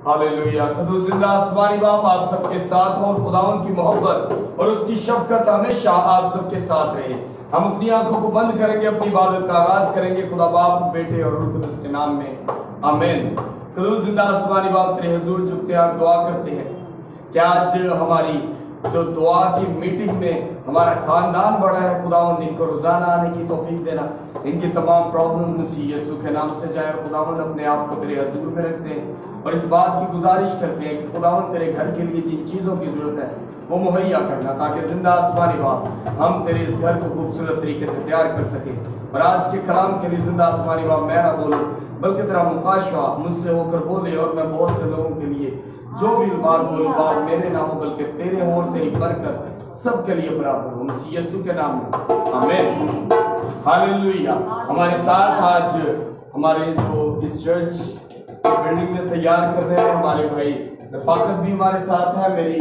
Hallelujah. कदूस जिंदा आसमानी बाप आप सबके साथ हो और खुदावन की मोहब्बत और उसकी शफकत हमेशा आप सबके साथ रहे। हम अपनी आंखों को बंद करेंगे, अपनी इबादत का आगाज करेंगे खुदा बाप, बेटे और रूह कुद्दूस के नाम में, आमीन। कदूस जिंदा आसमानी बाप तेरे हुजूर झुकते हैं और दुआ करते हैं क्या आज हमारी जो दुआ की मीटिंग में हमारा खानदान बढ़ा है, खुदावंद इनको रोजाना आने की तौफीक देना, इनकी तमाम प्रॉब्लम मसीह यीशु के नाम से जाए। खुदावंद अपने आप को तेरे हुजूर में रखते हैं और इस बात की गुजारिश करते हैं कि खुदावंद तेरे घर के लिए जिन चीज़ों की जरूरत है वो मुहैया करना, ताकि जिंदा आसमानी बाप हम तेरे इस घर को खूबसूरत तरीके से तैयार कर सके। और आज के कलाम के लिए जिंदा आसमानी बाप मैं ना बोलूँ बल्कि तेरा मुकाशवा मुझसे होकर बोले, और मैं बहुत से लोगों के लिए जो भी बात बोलूँ बाप मेरे ना हो बल्कि तेरे हो, और तेरी बरकत सबके लिए बराबर हो, मसीह यीशु के नाम में, आमीन। हालेलुया। हमारे साथ आज हमारे जो इस चर्च की बिल्डिंग में तैयार करने में हमारे भाई रफाकत भी हमारे साथ है, मेरी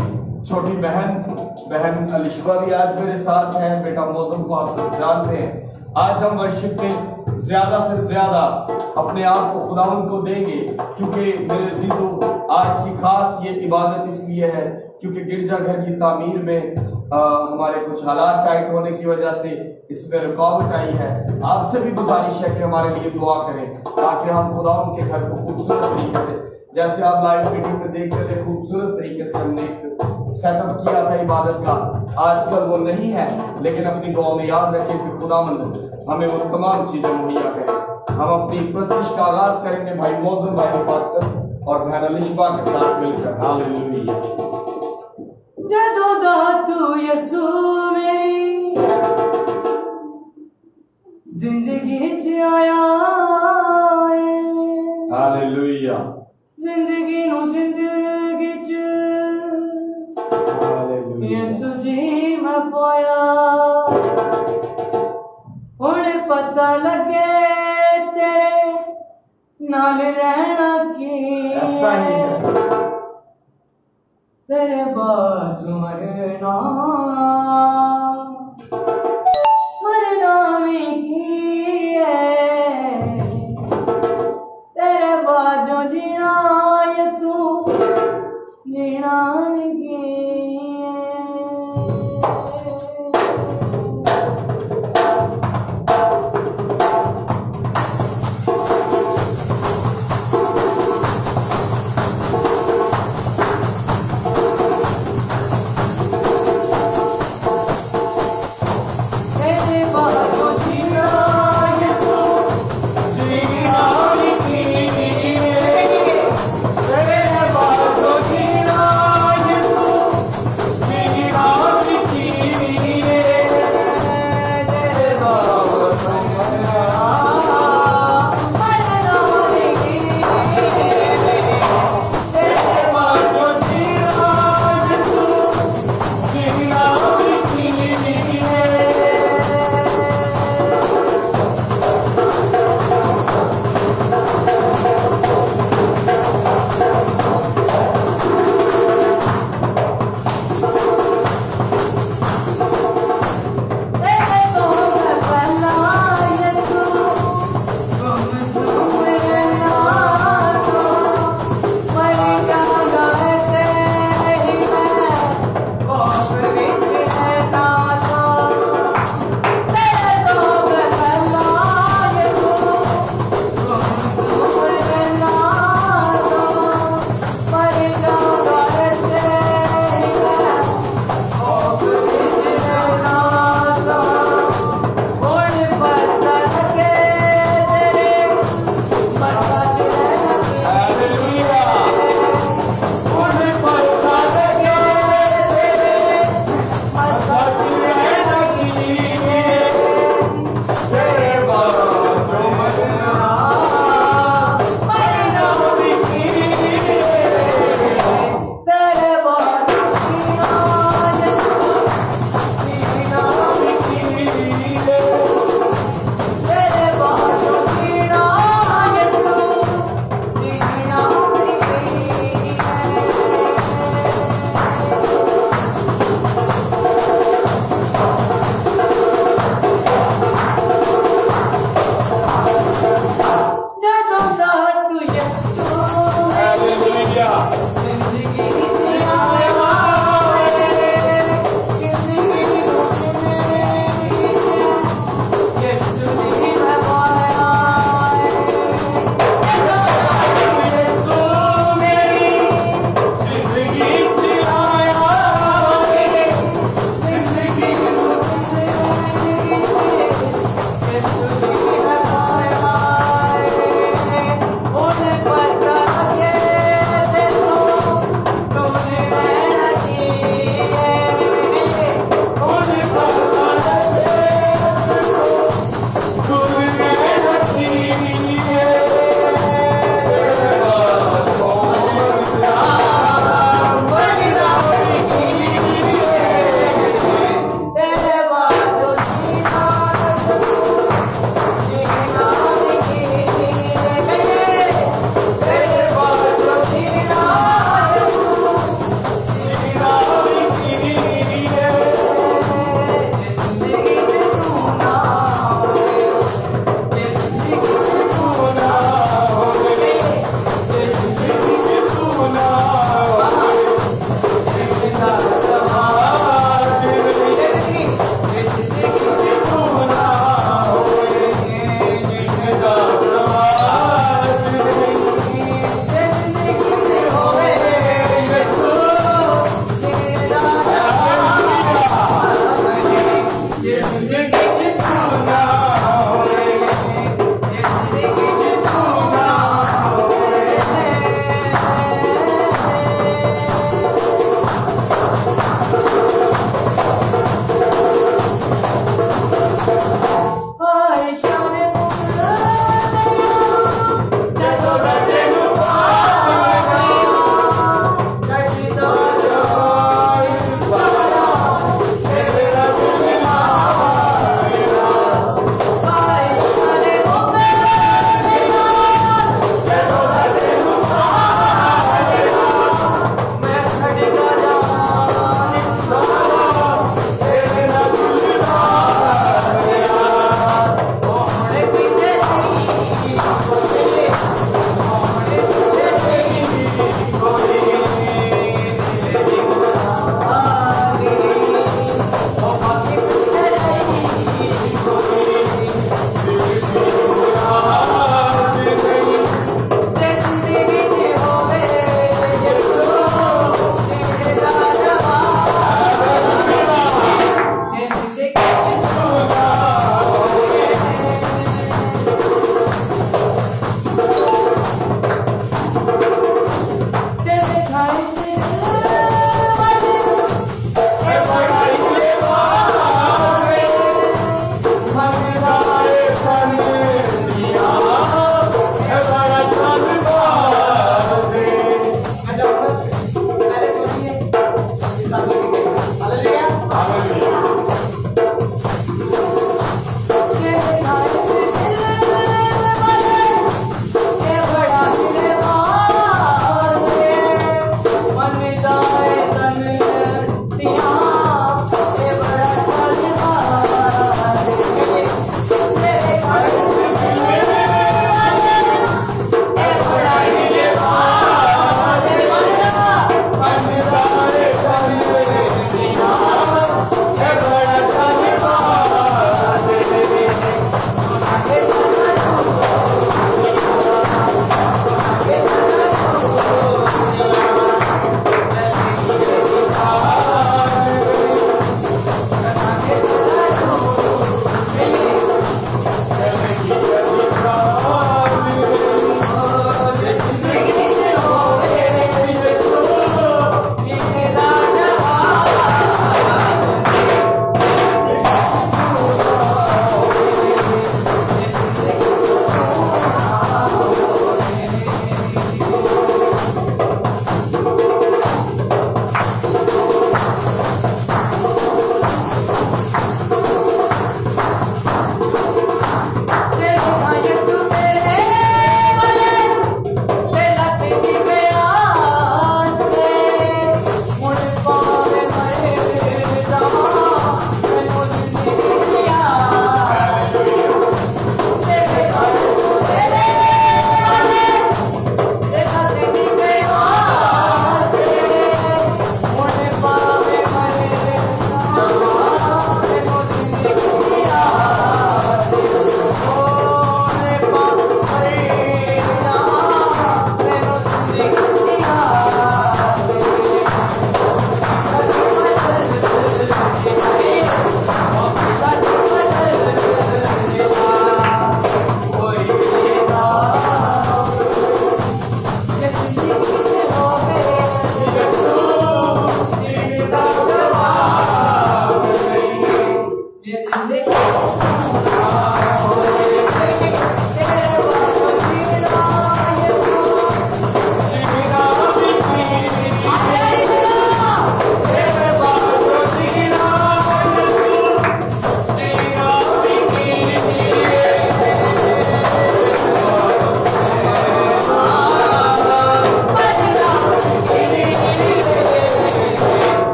छोटी बहन अलिशबा भी आज मेरे साथ है, बेटा मौसम को आप सब जानते हैं। आज हम वर्शिप में ज्यादा से ज्यादा अपने आप को खुदावंद को देंगे, क्योंकि मेरे अजीजों आज की खास ये इबादत इसलिए है क्योंकि गिरजाघर की तामीर में हमारे कुछ हालात टाइट होने की वजह से इसमें रुकावट आई है। आपसे भी गुजारिश है कि हमारे लिए दुआ करें ताकि हम खुदावंद के घर को खूबसूरत तरीके से, जैसे आप लाइव मीटिंग में देख रहे थे, खूबसूरत तरीके से हमने एक सेटअप किया था इबादत का। आजकल वो नहीं है, लेकिन अपनी दुआ में याद रखें कि खुदावंद हमें वो तमाम चीजें मुहैया करे। हम अपनी प्रस्तुति का आगाज करेंगे भाई मौसम, भाई रफाकत और बहन अलिशबा के साथ मिलकर। हालेलुया। जदों दा तू यसू मेरी जिंदगी च आया है, हालेलुया। जिंदगी नू जिंदगी च यसू जी मैं पाया, हुण पता लगे तेरे नाल रहना की, ऐसा ही है, तेरे बाजू मरना भी की है, तेरे बाजू जीना यसू जीना भी की है।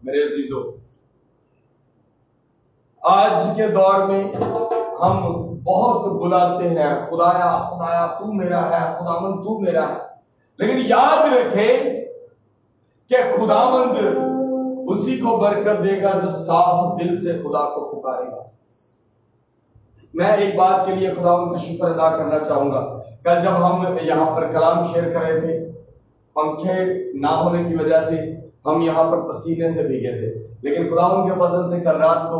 मेरे अजीजों, आज के दौर में हम बहुत बुलाते हैं खुदाया खुदाया तू मेरा है, खुदावंद तू मेरा है, लेकिन याद रखें कि खुदावंद उसी को बरकत देगा जो साफ दिल से खुदा को पुकारेगा। मैं एक बात के लिए खुदावंद का शुक्र अदा करना चाहूंगा। कल जब हम यहाँ पर कलाम शेयर कर रहे थे, पंखे ना होने की वजह से हम यहाँ पर पसीने से भीगे थे, लेकिन खुदावंद के फजल से कल रात को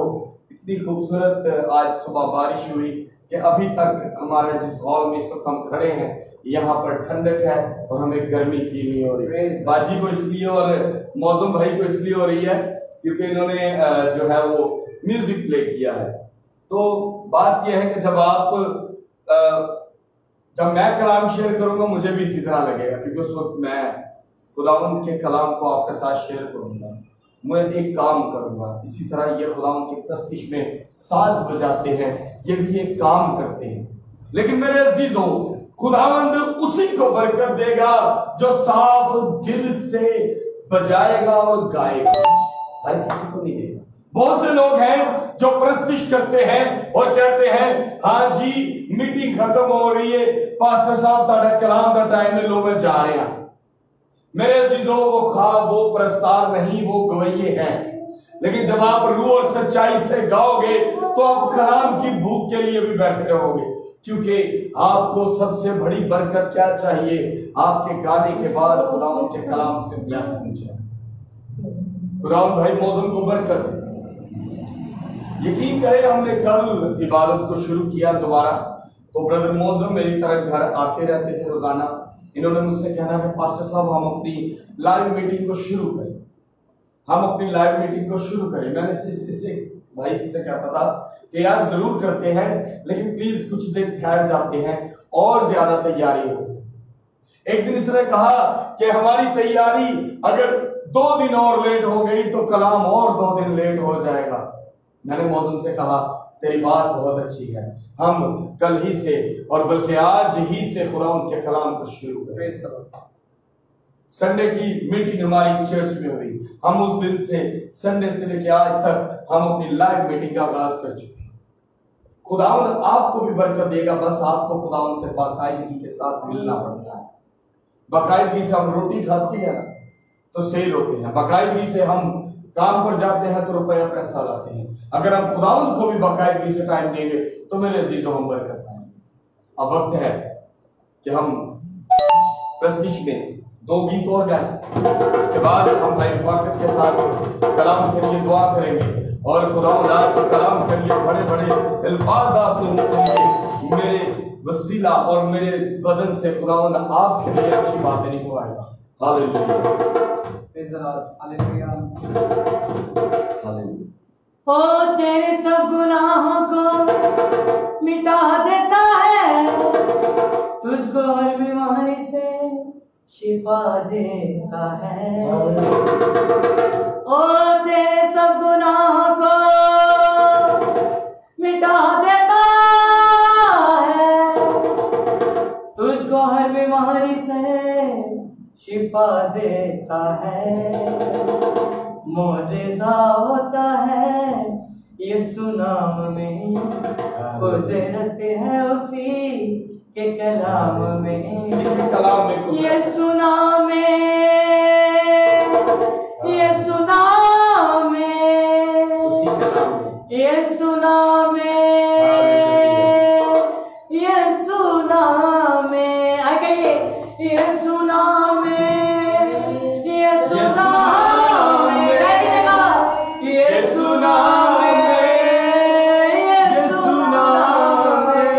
इतनी खूबसूरत आज सुबह बारिश हुई कि अभी तक हमारे जिस हॉल में इस वक्त हम खड़े हैं यहाँ पर ठंडक है और हमें गर्मी फील नहीं हो रही। बाजी को इसलिए और मौसम भाई को इसलिए हो रही है क्योंकि इन्होंने जो है वो म्यूजिक प्ले किया है। तो बात यह है कि जब मैं कलाम शेयर करूंगा मुझे भी इसी तरह लगेगा, क्योंकि उस वक्त मैं खुदावंद के कलाम को आपके साथ शेयर करूंगा, मैं एक काम करूंगा। इसी तरह ये खुदावंद की प्रस्तिश में साज बजाते हैं, ये भी एक काम करते हैं। लेकिन मेरे अजीजों, खुदावंद उसी को बरकत देगा जो साफ दिल से बजाएगा और गाएगा, हर किसी को नहीं देगा। बहुत से लोग हैं जो प्रस्तिश करते हैं और कहते हैं हाँ जी मीटिंग खत्म हो रही है, पास्टर साहब ताड़ा कलाम का टाइम में लोग जा रहे हैं। मेरे अजीजों, वो प्रस्तार नहीं, वो गवैये हैं। लेकिन जब आप रूह और सच्चाई से गाओगे तो आप कलाम की भूख के लिए भी बैठे रहोगे, क्योंकि आपको सबसे बड़ी बरकत क्या चाहिए? आपके गाने के बाद खुदावंद के कलाम से ब्लेसिंग चाहिए। खुदावंद भाई मौसम को बरकत। यकीन करें, हमने कल इबादत को शुरू किया दोबारा, तो ब्रदर मौसम मेरी तरफ घर आते रहते थे रोजाना। इन्होंने मुझसे कहना कि पास्टर साहब हम अपनी लाइव मीटिंग को शुरू करें, हम अपनी लाइव मीटिंग को शुरू करें। मैंने इससे भाई से कहता था कि यार जरूर करते हैं, लेकिन प्लीज कुछ दिन ठहर जाते हैं और ज्यादा तैयारी होती। एक दिन इसने कहा कि हमारी तैयारी अगर 2 दिन और लेट हो गई तो कलाम और 2 दिन लेट हो जाएगा। मैंने मौसम से कहा तेरी बात बहुत अच्छी है, हम कल ही से और बल्कि आज ही से खुदावंद के कलाम को शुरू करें। संडे की मीटिंग हमारी इस चर्च में हुई, हम उस दिन से संडे से लेकर आज तक हम अपनी लाइव मीटिंग का आगाज कर चुके हैं। खुदावंद आपको भी बरकत देगा, बस आपको खुदावंद से बाकायदगी के साथ मिलना पड़ता है। बाकायदगी से हम रोटी खाते हैं तो सेल होते हैं, बाकायदगी से हम काम पर जाते हैं तो रुपया पैसा लाते हैं। अगर हम खुदावंद को भी बाकायदगी से टाइम देंगे तो मेरे अजीजों हम बरकत पाएंगे। अब वक्त है कि हम प्रस्तिश में 2 गीत और गाएं, उसके बाद हम भाई रिफाकत के साथ कलाम के लिए दुआ करेंगे और खुदावंद आज कलाम के लिए बड़े बड़े अल्फाज आप लोगों के लिए मेरे वसीला और मेरे बदन से खुदावंद आपके लिए अच्छी बातें निकलवाएगा। हालेलुया। ओ तेरे सब गुनाहों को मिटा देता है, तुझको हर बीमारी से शिफा देता है। ओ तेरे सब गुनाहों को मिटा देता है, तुझको हर बीमारी से शिफा देता है। मौजिज़ा होता है यीशु नाम में, कुदरत है उसी के कलाम में, यीशु नाम में, यीशु नाम में, यीशु नाम में, यीशु नाम में, आ गई यीशु नाम में, यीशु नाम में, यीशु नाम में, यीशु नाम में।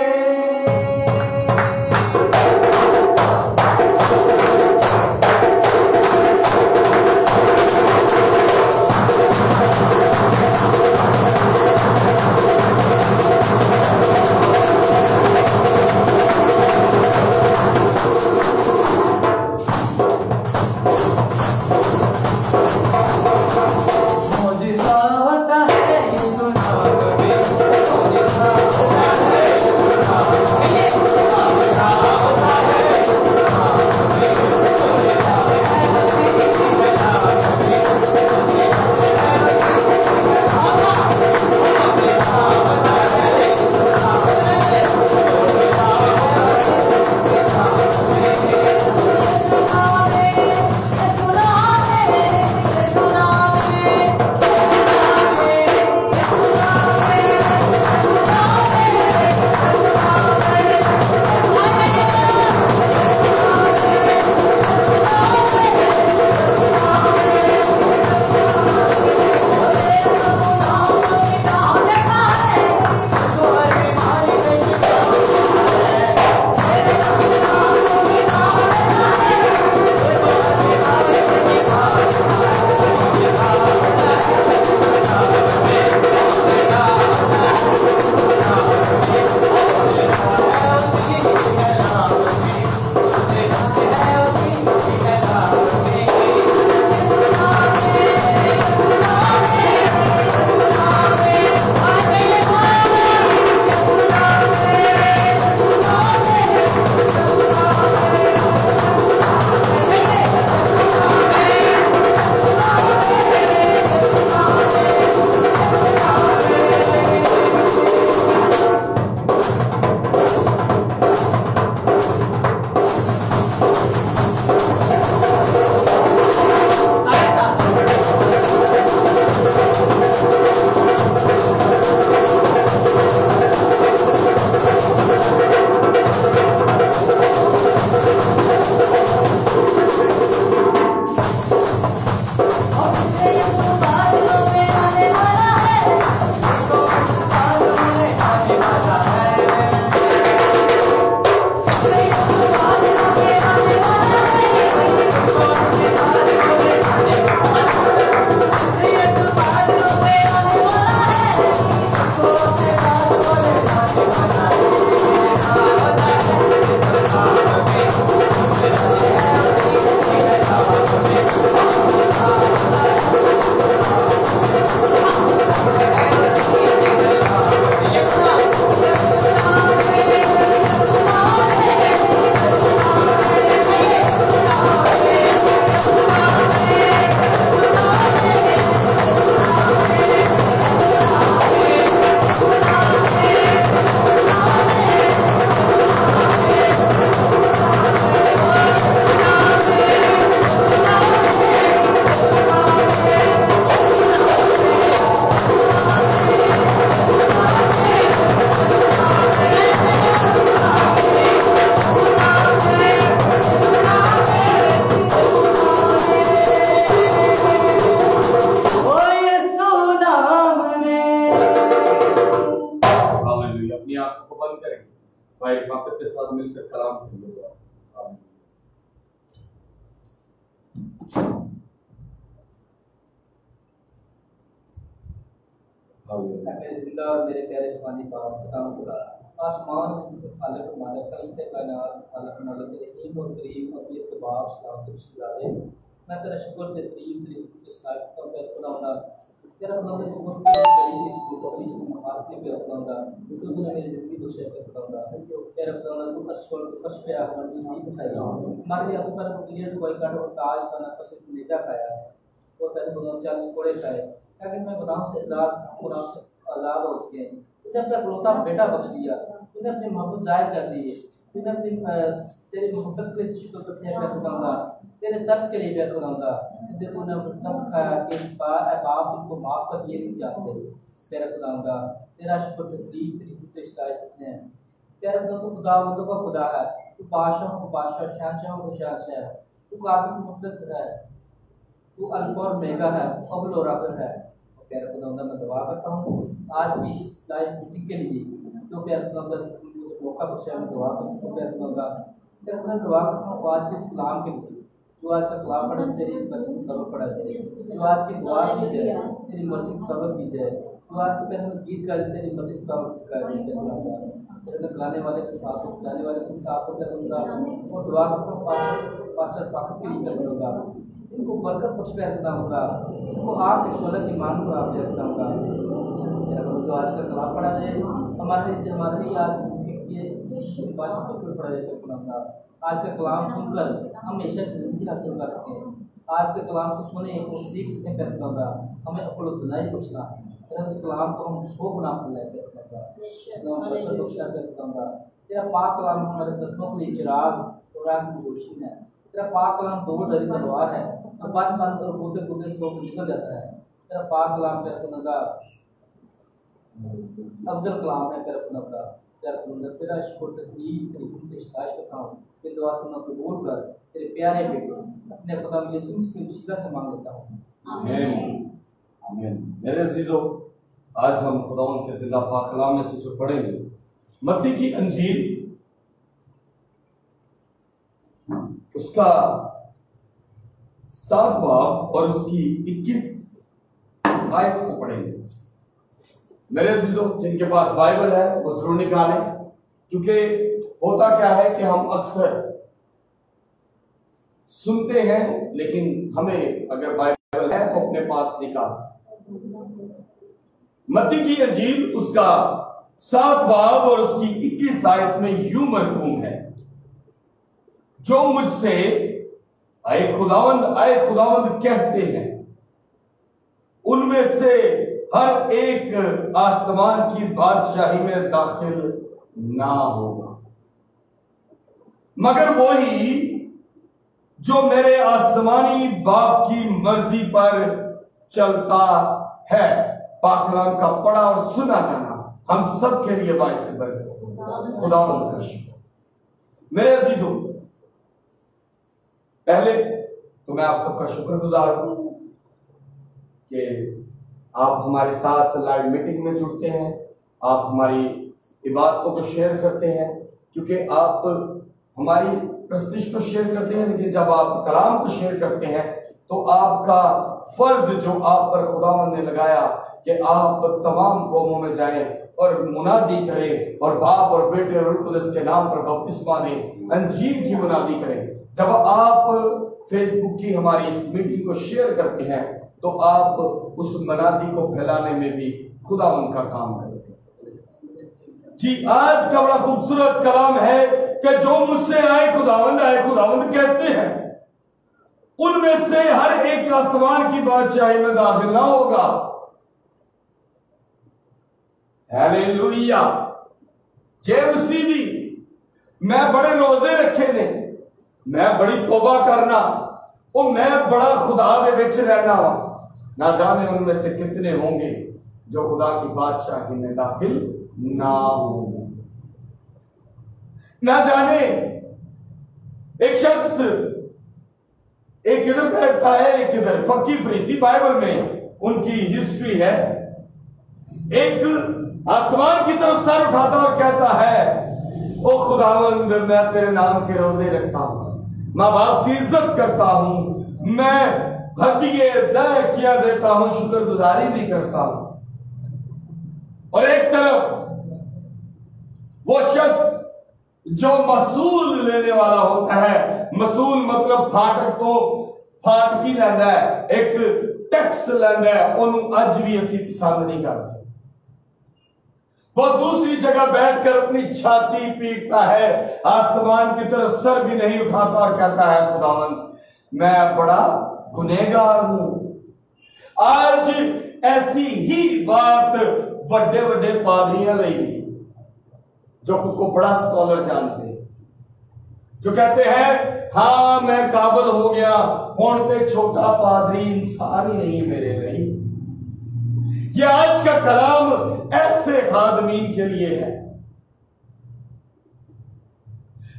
साथ मिलकर कलाम करेंगे। मेरे जिंदा और मेरे प्यारे स्वामी बाप खुदाम खुदा आसमान खालिक मालिक खलते कायनात खालिक मालिक रहीम और करीम अबीर के बाप सलाम तुझे मैं तेरा शुक्र ते तारीफ ते इस्तार करता हूं खुदावंदा तेरा खुदा इस वक्त इस घड़ी इस मुकम्मल इस मुकात में तेरा खुदावंदा जो तूने मेरी जिंदगी को शेयर कर खुदावंदा तेरा खुदावंदा तू अच्छों के फर्स्ट पे आ हमारी जिंदगी को सही मार लिया तो पर क्लियर कोई काट वो ताज खाना पसंद निजा खाया और पहले खुदा 40 कोड़े खाए ताकि मैं गुनाहों से आज़ाद हो सके। तूने अपना इकलौता बेटा बख्श दिया, तूने अपनी मोहब्बत जाहिर कर दी, तूने अपनी तेरी मोहब्बत के लिए शुक्र करते हैं खुदावंदा, तेरे तरस के लिए खुदावंदा, तूने तरस खाया कि बाप इनको माफ़ कर दिए नहीं जानते तेरा खुदावंदा, तेरा शुक्र तकलीफ तेरी तो इस्तार करते हैं तेरा खुदा। तू खुदावंदों का खुदा है, तू बादशाहों को बादशाह शहंशाहों को शहंशाह है, तू काफी मुतलक है, तू अल्फा और मेगा है, अव्वल और आखिर है। प्यारे खुदावंदा मैं दुआ करता हूँ आज भी इस लाइव मीटिंग के लिए जो प्यारे खुदावंदा मुझे मौका बख्शा मैं दुआ कर सकूँ। प्यारे खुदावंदा दुआ करता हूँ आज के इस कलाम के लिए जो आज का कलाम पढ़ा तेरी मर्जी के मुताबिक पढ़ा जाए, जो आज की दुआ की जाए तेरी मर्जी के मुताबिक की जाए, जो आज के पहले गीत गा तेरी मर्जी के मुताबिक गा जाए। तेरे गाने वाले के साथ गाने वाले के साथ करूँगा और दुआ करता हूँ पास्टर फाकत के लिए करूँगा, इनको बरकत बख्श पैसा होगा, इनको आपके शोलत की मान को आप देता होगा। जो आज का कलाम पढ़ा जाए हमारे आज ये भाषा पर पढ़ा जाए, आज का कलाम सुनकर हम हमेशा जिंदगी हासिल कर सकें। आज के कलाम को सुने और सीख सकें करता होगा, हमें अपना दुनाई बख्शना, उस कलाम को हम 100 गुना फैलाए करता होगा। तेरा पाक कलाम हमारे कदमों के लिए चिराग और आँख की रोशनी है। तेरा पाक कलाम 2 डरी तलवार है और बंद और कूदे कूदे से निकल जाता है। तेरा पाक कलाम तेरा सुनगा अफजल कलाम है तेरा सुनगा तेरा शुक्र तकलीफ तेरी गुण इस्तार करता हूँ। ये दुआ सुनना कबूल कर तेरे प्यारे बेटे अपने खुदा यीशु की वसीला से मांग लेता हूँ, आमीन आमीन। मेरे अजीजों आज हम खुदावंद के जिंदा पाक कलाम में से जो पढ़ेंगे मत्ती की अंजील उसका 7 बाब और उसकी 21 आयत को पढ़ेंगे। मेरे अजीजों जिनके पास बाइबल है वो जरूर निकालें, क्योंकि होता क्या है कि हम अक्सर सुनते हैं लेकिन हमें अगर बाइबल है तो अपने पास निकाल। मत्ती की अंजील उसका 7 बाब और उसकी 21 आयत में यूं मरकूम है, जो मुझसे आए खुदावंद कहते हैं उनमें से हर एक आसमान की बादशाही में दाखिल ना होगा, मगर वही जो मेरे आसमानी बाप की मर्जी पर चलता है। पाक कलाम का पढ़ा और सुना जाना हम सब के लिए बाइस बरकत हो। खुदावंद का शुक्र। मेरे अजीजों पहले तो मैं आप सबका शुक्रगुजार हूं कि आप हमारे साथ लाइव मीटिंग में जुड़ते हैं, आप हमारी इबादतों को शेयर करते हैं, क्योंकि आप हमारी प्रस्तिश को शेयर करते हैं, लेकिन जब आप कलाम को शेयर करते हैं तो आपका फर्ज जो आप पर खुदावंद ने लगाया कि आप तमाम कौमों में जाएं और मुनादी करें और बाप और बेटे और रूह कुद्दूस के नाम पर बपतिस्मा दें, अंजील की मुनादी करें। जब आप फेसबुक की हमारी इस मीटिंग को शेयर करते हैं तो आप उस मनादी को फैलाने में भी खुदावंद का काम करते हैं। जी आज का बड़ा खूबसूरत कलाम है कि जो मुझसे आए खुदावंद कहते हैं उनमें से हर एक आसमान की बादशाही में दाखिल ना होगा। हालेलुया। जेम्स सीधी मैं बड़े रोजे रखे ने, मैं बड़ी तौबा करना और मैं बड़ा खुदा दे विच रहना वा, ना जाने उनमें से कितने होंगे जो खुदा की बादशाही में दाखिल ना होंगे। ना जाने एक शख्स एक इधर बैठता है एक इधर, फकीर फरीसी बाइबल में उनकी हिस्ट्री है। एक आसमान की तरफ सर उठाता और कहता है ओ खुदावंद, मैं तेरे नाम के रोजे रखता हूं, माँ बाप की इज्जत करता हूं, मैं हदिये दया देता हूं, शुक्रगुजारी भी करता हूं। और एक तरफ वो शख्स जो मसूल लेने वाला होता है, मसूल मतलब फाटक तो फाटकी लैंदा है, एक टैक्स लैंदा है, उन्होंने अज भी असी पसंद नहीं करते। वो दूसरी जगह बैठकर अपनी छाती पीटता है, आसमान की तरफ सर भी नहीं उठाता और कहता है खुदावंद मैं बड़ा गुनहगार हूं। आज ऐसी ही बात बड़े बड़े पादरियां लाई भी, जो खुद को बड़ा स्कॉलर जानते हैं, जो कहते हैं हाँ मैं काबिल हो गया, हुण पे छोटा पादरी इंसान ही नहीं मेरे लिए। ये आज का कलाम ऐसे खादमीन के लिए है,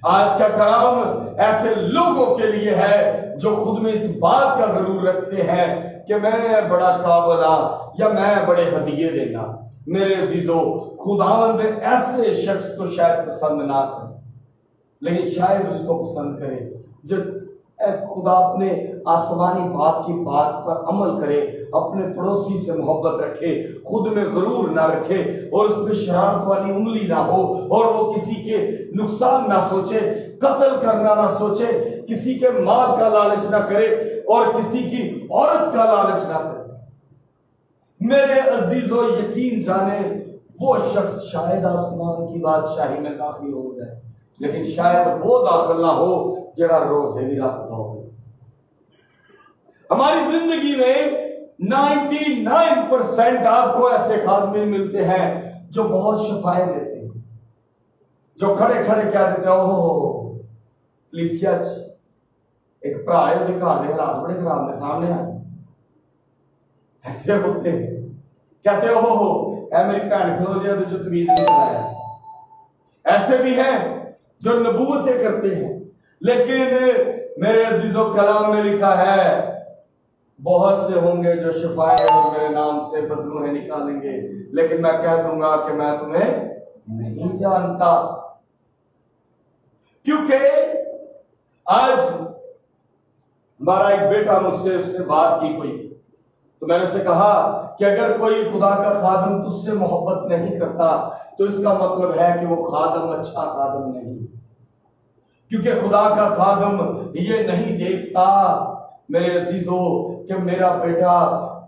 आज का कलाम ऐसे लोगों के लिए है जो खुद में इस बात का गरूर रखते हैं कि मैं बड़ा काबिल हाँ या मैं बड़े हदिये देना। मेरे अजीजों, खुदावंद ऐसे शख्स को शायद पसंद ना करे, लेकिन शायद उसको पसंद करे जो खुदा अपने आसमानी बाप की बात पर अमल करे, अपने पड़ोसी से मोहब्बत रखे, खुद में गरूर ना रखे और उसमें शरारत वाली उंगली ना हो, और वो किसी के नुकसान ना सोचे, कत्ल करना ना सोचे, किसी के माल का लालच ना करे और किसी की औरत का लालच ना करे। मेरे अजीजों, यकीन जाने वो शख्स शायद आसमान की बादशाही में दाखिल हो जाए, लेकिन शायद वो दाखिल ना हो जरा रोजे भी रखता हो। हमारी जिंदगी में 99% आपको ऐसे खादमीन मिलते हैं जो बहुत शफाएं देते हैं, जो खड़े खड़े क्या देते हैं, ओहो कलीसिया एक भरा है, घर के हालात बड़े खराब ने, सामने आए ऐसे होते हैं, कहते हो ऐ मेरी भैन खलो जी जो तवीज नहीं कराया। ऐसे भी हैं जो नबूवतें करते हैं, लेकिन मेरे अजीजों कलाम में लिखा है बहुत से होंगे जो शफाए और मेरे नाम से बदलूहें निकालेंगे, लेकिन मैं कह दूंगा कि मैं तुम्हें नहीं जानता। क्योंकि आज हमारा एक बेटा मुझसे उसने बात की कोई, तो मैंने उसे कहा कि अगर कोई खुदा का खादम तुझसे मोहब्बत नहीं करता तो इसका मतलब है कि वो खादम अच्छा खादम नहीं, क्योंकि खुदा का खादम ये नहीं देखता मेरे अजीजों कि मेरा बेटा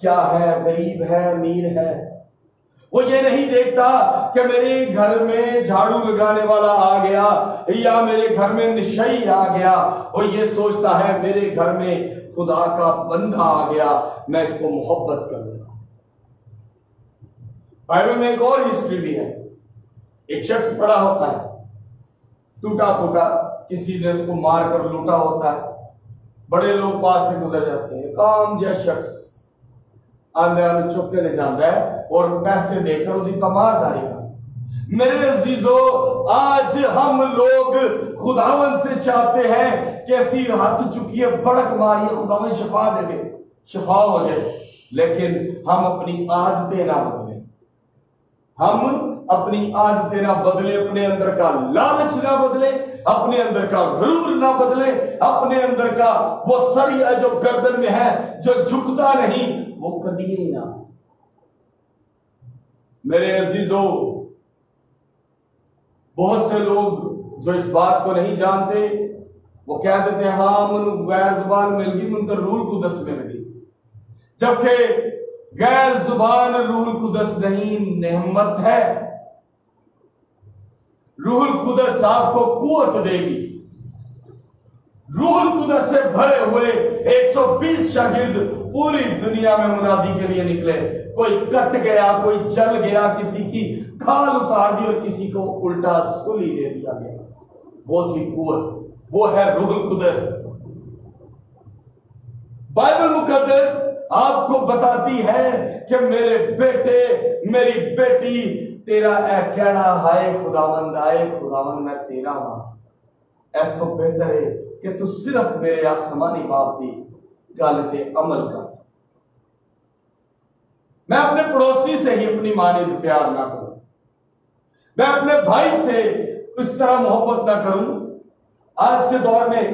क्या है, गरीब है अमीर है। वो ये नहीं देखता कि मेरे घर में झाड़ू लगाने वाला आ गया या मेरे घर में निशाई आ गया, वो ये सोचता है मेरे घर में खुदा का बंदा आ गया, मैं इसको मोहब्बत करूंगा। बाइबल में एक और हिस्ट्री भी है। एक शख्स पड़ा होता है, टूटा फूटा, किसी ने उसको मार कर लूटा होता है, बड़े लोग पास से गुजर जाते हैं, काम जैसा शख्स आंदे चुप के ले जाता है और पैसे देकर उसकी तमारदारी का। मेरे अजीजों, आज हम लोग खुदावन से चाहते हैं कि ऐसी हाथ चुकिए, बड़क मारिए, खुदावन शफा दे दे, शफा हो जाए, लेकिन हम अपनी आदतें ना बदलें, हम अपनी आदतें ना बदले, अपने अंदर का लालच ना बदले, अपने अंदर का गुरूर ना बदले, अपने अंदर का वो सरिया जो गर्दन में है जो झुकता नहीं वो कभी ही ना। मेरे अजीजों, बहुत से लोग जो इस बात को नहीं जानते वो कह देते हैं हाँ मनु गैर जुबान मिल गई, मन तो रूल कुदस मिल गई, जबकि गैर जुबान रूल कुदस नहीं, नेमत है। रूहुल कुदस आपको कुव्वत देगी। रूहुल कुदस से भरे हुए 120 शागिर्द पूरी दुनिया में मुनादी के लिए निकले, कोई कट गया, कोई जल गया, किसी की खाल उतार दी और किसी को उल्टा सुली दे दिया गया। वो थी कुव्वत, वो है रूहुल कुदस। बाइबल मुकद्दस आपको बताती है कि मेरे बेटे, मेरी बेटी, तेरा ऐ कहना हाय खुदावंद, आए खुदावंद मैं तेरा मां। ऐसा तो बेहतर है कि तू सिर्फ मेरे आसमानी बाप की गल पे अमल कर। मैं अपने पड़ोसी से ही अपनी मानियत प्यार ना करूं, मैं अपने भाई से इस तरह मोहब्बत ना करूं। आज के दौर में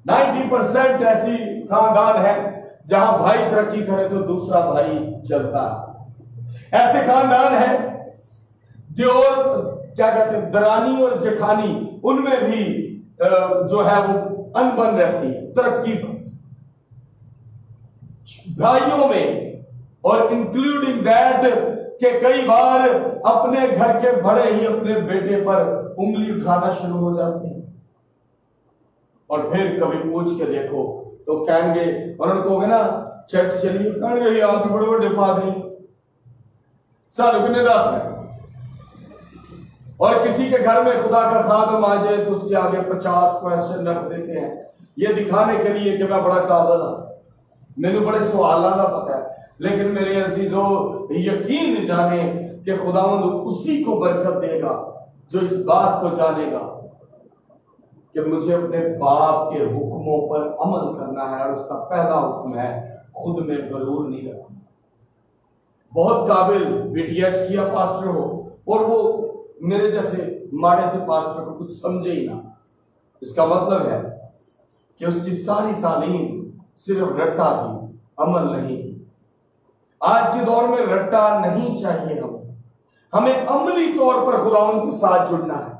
90% ऐसी खानदान है जहां भाई तरक्की करे तो दूसरा भाई चलता है। ऐसे खानदान है दियोर क्या कहते हैं, दरानी और जेठानी, उनमें भी जो है वो अनबन रहती है तरक्की पर। भाइयों में और इंक्लूडिंग दैट कि कई बार अपने घर के बड़े ही अपने बेटे पर उंगली उठाना शुरू हो जाते हैं, और फिर कभी पूछ के देखो तो कहेंगे, और उनको कहोगे ना चर्च चलिए, कहेंगे आप बड़े बड़े पादरी साधु कितने दास हैं। और किसी के घर में खुदा का खादम आ जाए तो उसके आगे 50 क्वेश्चन रख देते हैं, ये दिखाने के लिए कि मैं बड़ा काबिल हूं, मैंने बड़े सवाल का पता है। लेकिन मेरे अजीजों, यकीन जाने कि खुदावंद उसी को बरकत देगा जो इस बात को जानेगा कि मुझे अपने बाप के हुक्मों पर अमल करना है, और उसका पहला हुक्म है खुद में गरूर नहीं रखना। बहुत काबिल बीटीएच किया पास्टर हो, और वो मेरे जैसे माड़े से पास्टर को कुछ समझे ही ना। इसका मतलब है कि उसकी सारी तालीम सिर्फ रट्टा थी, अमल नहीं थी। आज के दौर में रट्टा नहीं चाहिए, हमें अमली तौर पर खुदावंद के साथ जुड़ना है,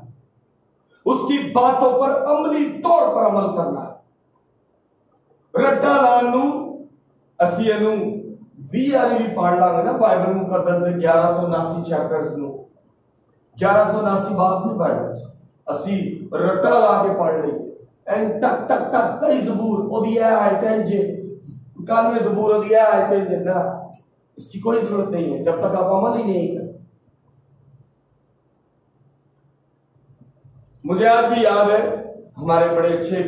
उसकी बातों पर अमली तौर पर अमल करना है। रट्टा लानू ਅਸੀਂ ਇਹਨੂੰ 20 ਵਾਰੀ ਵੀ ਪढ़ ਲਾਂਗੇ ना बाइबल मुकद्दस ਦੇ 1179 चैप्टर्स ਨੂੰ 1179 बात नहीं पढ़, ਅਸੀਂ रट्टा ला के पढ़ लईए एंड टक टक टक कई ज़बूर ओदी आयतें जे 91 ज़बूर ओदी आयतें जे ना, इसकी कोई जरूरत नहीं है जब तक आप अमल ही नहीं करते। मुझे आज भी याद है, हमारे बड़े अच्छे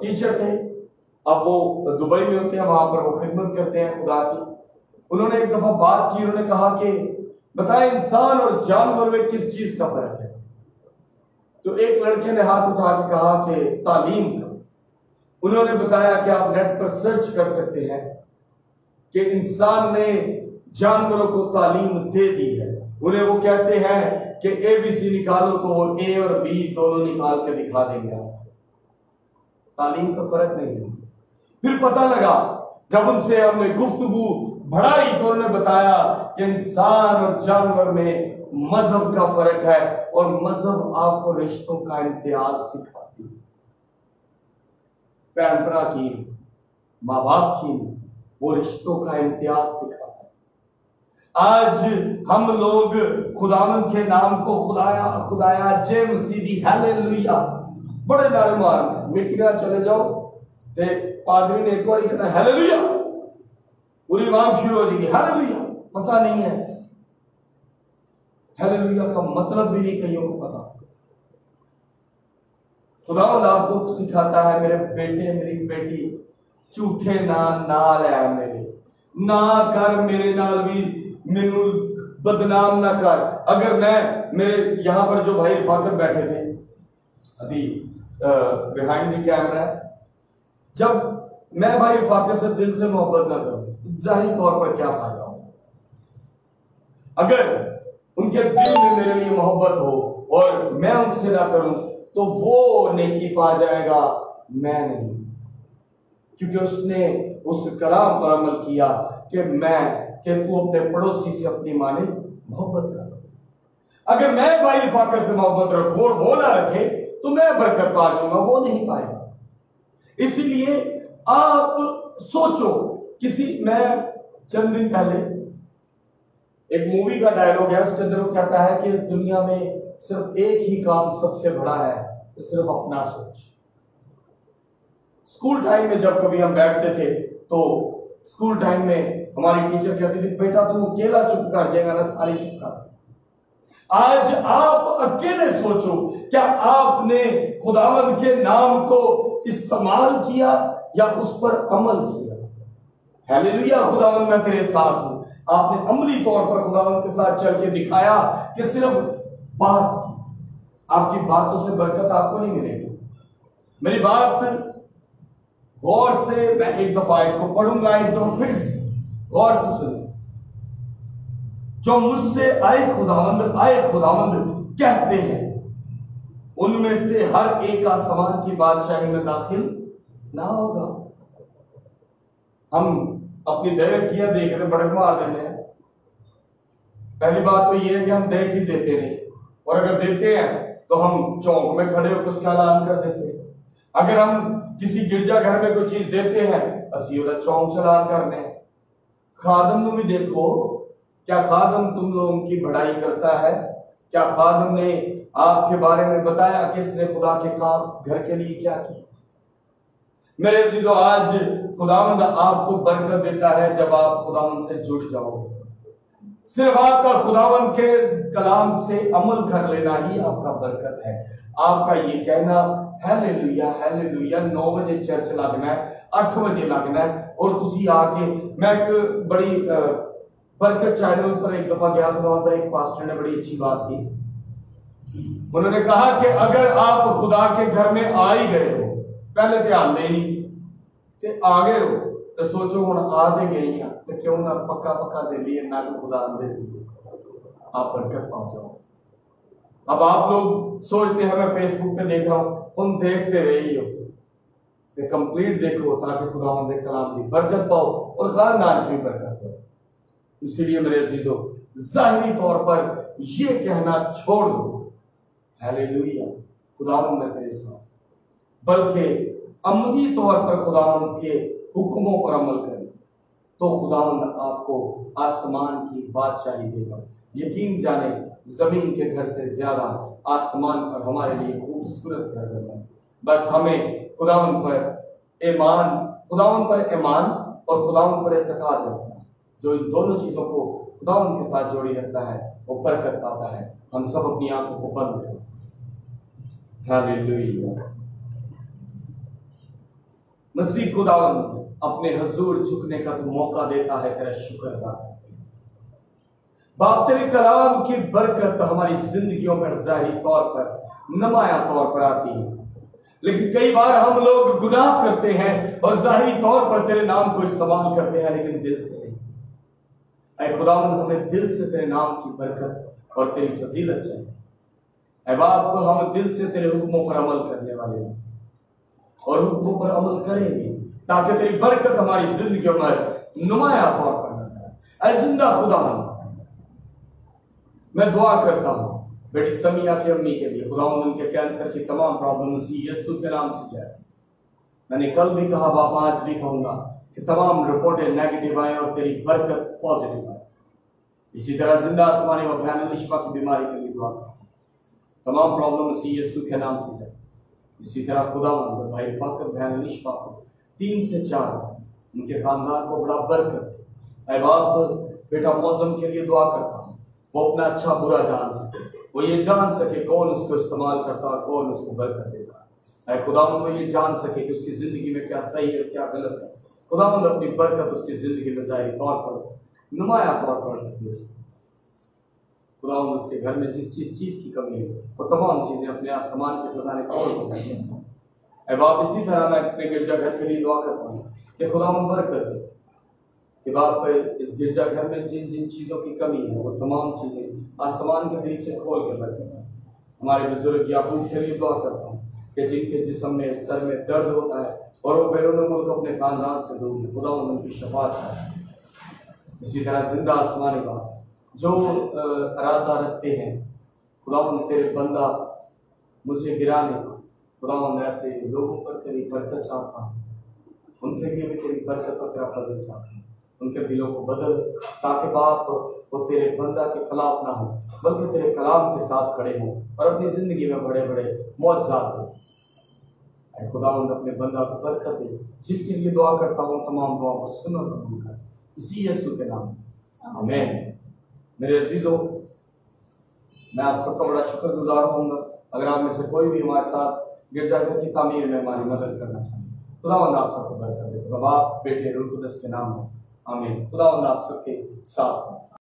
टीचर थे, अब वो दुबई में होते हैं, वहां पर वो खिदमत करते हैं खुदा की। उन्होंने एक दफा बात की, उन्होंने कहा कि बताएं इंसान और जानवर में किस चीज का फर्क है। तो एक लड़के ने हाथ उठा के कहा कि तालीम का। उन्होंने बताया कि आप नेट पर सर्च कर सकते हैं कि इंसान ने जानवरों को तालीम दे दी है। उन्हें वो कहते हैं कि ABC निकालो तो वो A और B दोनों निकाल के दिखा देंगे। तालीम का फर्क नहीं है। फिर पता लगा जब उनसे हमने गुफ्तगू बढ़ाई तो उन्होंने बताया कि इंसान और जानवर में मजहब का फर्क है, और मजहब आपको रिश्तों का इम्तियाज सिखाती है। भैन भरा की, माँ बाप की, वो रिश्तों का इम्तियाज सिखाता है। आज हम लोग खुदावंद के नाम को खुदाया खुदाया जय मसीदी हालेलुया बड़े नारे मारने, मीटिंग चले जाओ ते पादरी ने एक बार कहना हालेलुया, पूरी आवाम शुरू हो जाएगी हालेलुया। पता नहीं है हालेलुया का मतलब भी नहीं कईयों को पता। खुदावंद आपको सिखाता है मेरे बेटे मेरी बेटी, झूठे नाल है मेरे ना कर, मेरे नाल भी मेनू बदनाम ना कर। अगर मैं मेरे यहाँ पर जो भाई रिफाकत बैठे थे अभी बिहाइंड द कैमरा, जब मैं भाई रिफाकत से दिल से मोहब्बत ना करूं जाहिर तौर पर क्या फायदा हो। अगर उनके दिल में मेरे लिए मोहब्बत हो और मैं उनसे ना करूं तो वो नेकी पा जाएगा, मैं नहीं, क्योंकि उसने उस कलाम पर अमल किया कि तू अपने पड़ोसी से अपनी माने मोहब्बत रख। अगर मैं भाई रिफाकत से मोहब्बत रखूं और वो ना रखे तो मैं बरकत पा जाऊंगा, वो नहीं पाएगा। इसलिए आप सोचो, मैं चंद दिन पहले एक मूवी का डायलॉग है, उसके अंदर वो कहता है कि दुनिया में सिर्फ एक ही काम सबसे बड़ा है, तो सिर्फ अपना सोच। स्कूल टाइम में जब कभी हम बैठते थे तो स्कूल टाइम में हमारी टीचर कहती थी बेटा तू अकेला चुप कर जाएगा ना, सारी चुप कर। आज आप अकेले सोचो, क्या आपने खुदावंद के नाम को इस्तेमाल किया या उस पर अमल किया? हालेलुया, खुदावंद मैं तेरे साथ हूं। आपने अमली तौर पर खुदावंद के साथ चल के दिखाया कि सिर्फ बात की, आपकी बातों से बरकत आपको नहीं मिलेगी। मेरी बात गौर से, मैं एक दफा को पढ़ूंगा, एक दफा फिर से गौर से सुनिए। जो मुझसे आए खुदावंद कहते हैं उनमें से हर एक आसमान की बादशाही में दाखिल ना होगा। हम अपनी दैवकिया देख रहे बड़क मार देने हैं। पहली बात तो ये है कि हम देख ही देते नहीं, और अगर देते हैं तो हम चौक में खड़े होकर उसका ऐलान कर देते हैं। अगर हम किसी गिरजाघर में कोई चीज देते हैं असी उदा चौक चलान करने। खादम भी देखो, क्या खादम तुम लोगों की बढ़ाई करता है? क्या खादम ने आपके बारे में बताया कि इसने खुदा के काम घर के लिए क्या किया? मेरे अजीजों, आज खुदावंद आपको बरकत देता है जब आप खुदावंद से जुड़ जाओगे। सिर्फ आपका खुदावंद के कलाम से अमल कर लेना ही आपका बरकत है। आपका ये कहना हालेलुया हालेलुया 9 बजे चर्च लगना है, 8 बजे लगना है, और तुसी आके मैं एक बड़ी बरकत चैनल पर एक दफा गया तो वहां पर एक पास्टर ने बड़ी अच्छी बात की। उन्होंने कहा कि अगर आप खुदा के घर में आ ही गए हो, पहले तो हाल नहीं ते आ गए हो, तो सोचो हम आते गए हैं तो क्यों ना पक्का पक्का दे लिए ना खुदा दे दिए, आप बरकत पा जाओ। अब आप लोग सोचते हैं मैं फेसबुक पे देख रहा हूं, तुम देखते रही हो तो कंप्लीट देखो ताकि खुदा दे कलाम की बरकत पाओ और खानदान से भी बरकत पाओ। इसीलिए मेरे अजीजों, जाहिरी तौर पर यह कहना छोड़ दो हालेलुया खुदावंद मैं तेरे साथ, बल्कि अमली तौर पर खुदावंद के हुक्मों पर अमल करें तो खुदावंद आपको आसमान की बादशाही देगा। यकीन जाने जमीन के घर से ज्यादा आसमान पर हमारे लिए खूबसूरत घर बना है। बस हमें खुदावंद पर ईमान और खुदावंद पर इत्तेकाद रखना है। जो इन दोनों चीजों को खुदावंद के साथ जोड़ी रखता है वो बरकत पाता है। हम सब अपनी आंखों को बंद करें। हालेलुया। मसीह खुदावंद अपने हजूर झुकने का तो मौका देता है, तेरा शुक्र अदा करते हैं। बाप तेरे कलाम की बरकत हमारी जिंदगियों पर जाहिरी तौर पर नुमाया तौर पर आती है, लेकिन कई बार हम लोग गुनाह करते हैं और जाहिरी तौर पर तेरे नाम को इस्तेमाल करते हैं लेकिन दिल से नहीं। ऐ खुदावंद हमें दिल से तेरे नाम की बरकत और तेरी फजीलत चाहिए। ऐ बाप हम दिल से तेरे हुक्मों पर अमल करने वाले हैं और हुक्मों पर अमल करेंगे ताकि तेरी बरकत हमारी जिंदगी में नुमाया तौर पर नजर आए। ऐ जिंदा खुदावंद मैं दुआ करता हूँ बेटी समिया की अम्मी के लिए, खुदावंद उनके कैंसर की तमाम प्रॉब्लम मसीह यीशु के नाम से जाए। मैंने कल भी कहा, बाप आज भी कहूंगा कि तमाम रिपोर्टें नेगेटिव आए और तेरी बरकत पॉजिटिव आए। इसी तरह जिंदा आसमानी व भयानक निष्पा की बीमारी के लिए दुआ करता हूं, तमाम प्रॉब्लम मसीह यीशु के नाम से जाए। इसी तरह खुदावंद भाई फाकर भयानक निष्पा को 3 से 4 उनके खानदान को बड़ा बरकत। ऐ बाप बेटा मौसम के लिए दुआ करता हूँ, वो अपना अच्छा बुरा जान सके, वो ये जान सके कौन उसको इस्तेमाल करता है, कौन उसको बरकत देता है। खुदावंद वो ये जान सके कि उसकी जिंदगी में क्या सही है क्या गलत है। खुदावंद अपनी बरकत उसकी जिंदगी में जाहिर तौर पर नुमाया तौर पर रखती है। खुदावंद उसके घर में जिस चीज की कमी है वो तमाम चीजें अपने आसमान के खजाने खोल कर। बाप इसी तरह मैं अपने गिरजाघर के लिए दुआ करता हूँ कि खुदावंद बरकत दे कि बाप इस गिरजाघर में जिन जिन चीजों की कमी है वो तमाम चीजें आसमान के नीचे खोल के बरकत। हमारे बुजुर्ग याकूब के लिए दुआ करता हूँ कि जिनके जिस्म में सर में दर्द होता है और वो बैरून मुल्क अपने खानदान से दूर है, खुदावंद उनकी शफाअत है। इसी तरह जिंदा आसमानी बात जो इरादा रखते हैं खुदावंद तेरे बंदा मुझे गिराने का, खुदावंद ऐसे लोगों पर तेरी बरकत चाहता हूँ, उनके लिए भी तेरी बरकत और तेरा फजल चाहता हूँ। उनके दिलों को बदल ताकि बाप वो तेरे बंदा के खिलाफ ना हो बल्कि तेरे कलाम के साथ खड़े हों और अपनी जिंदगी में बड़े बड़े मौजज़ात दें। खुदावंद अपने बंदा को बरकत दे। जिसके लिए दुआ करता हूँ तमाम दुआओं को सुनो कबूल कर, इसी यीशु के नाम में आमीन। मेरे अजीजों, मैं आप सबका बड़ा शुक्रगुजार होऊंगा अगर आप में से कोई भी हमारे साथ गिरजाघर की तामीर में हमारी मदद करना चाहें। खुदावंद आप सबको बरकत दे। बाप बेटे रूह कुदस के नाम में आमीन। खुदावंद आप सबके साथ।